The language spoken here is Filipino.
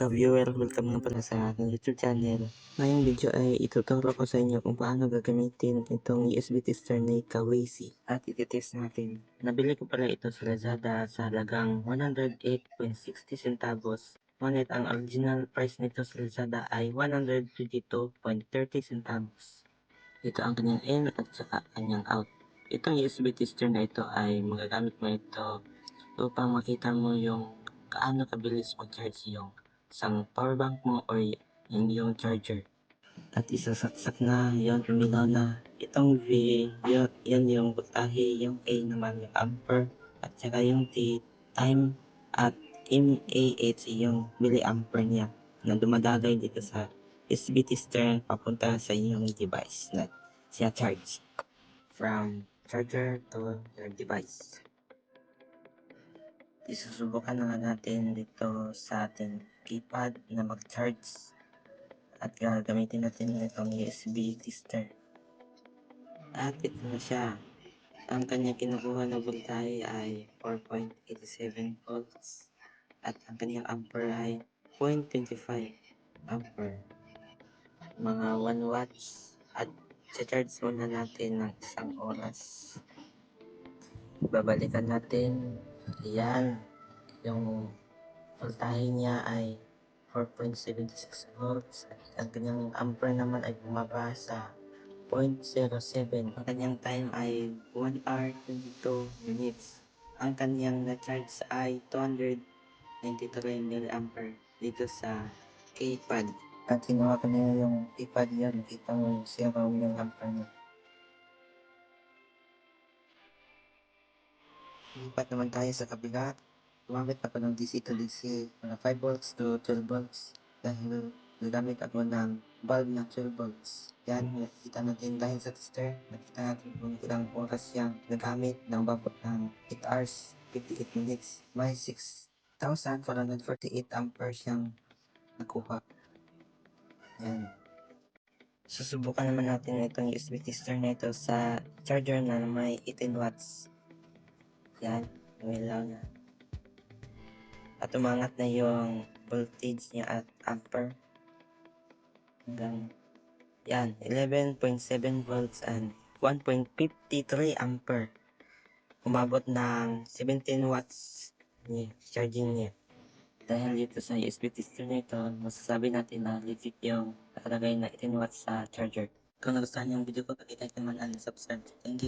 ka-viewer, welcome nga pala sa aking YouTube channel. Ngayong video ay ituturo ko sa inyo kung paano gagamitin itong USB tester ni Kawasi at ititest natin. Nabili ko pala ito sa Lazada sa halagang 108.60 centavos. Ngunit ang original price nito sa Lazada ay 122.30 centavos. Ito ang kanyang in at saka kanyang out. Itong USB tester na ito ay magagamit mo ito upang makita mo yung kaano kabilis mag-charge yung isang power bank mo or yung iyong charger. At isasaksak na yon, uminaw na. Itong V, yan yung voltahe, yung A naman yung ampere, at saka yung T, time, at mAh yung milliampere niya na dumadagay dito sa USB tester papunta sa inyong device na siya charge from charger to your device. Isusubukan na natin dito sa ating keypad na mag-charge at gagamitin natin itong USB tester. At ito na siya. Ang kanyang kinukuha na voltahe ay 4.87 volts at ang kanyang ampere ay 0.25 ampere. Mga 1 watts at charge muna natin ng 1 oras. Babalikan natin. Ayan. Yung voltahe niya ay 4.76 volts at ang kanyang ampere naman ay bumaba sa 0.07. Ang kanyang time ay 1 hour 22 minutes. Ang kanyang na-charge ay 293 milliampere dito sa keypad. At kinuha ko na yung keypad niya, nakita mo yung 0 milliampere niya. Lipat naman tayo sa kabila. Gumamit ako ng DC to DC, 5 volts to 12 volts dahil gagamit ako ng bulb na 12 volts. Yan, nakikita natin dahil sa tester, nakita natin kung ilang oras siyang nagamit ng babot ng 8 hours, 58 minutes. May 6,448 amperes siyang nakuha. Yan. Susubukan naman natin itong USB tester na ito sa charger na may 18 watts. Yan, umilaw na. At umangat na yung voltage niya at ampere hanggang yan 11.7 volts and 1.53 ampere. Umabot ng 17 watts niya, charging niya. Dahil dito sa USB tester nito, masasabi natin na legit yung nakalagay na 18 watts sa charger. Kung nagustuhan yung video ko, pag-like naman and subscribe. Thank you.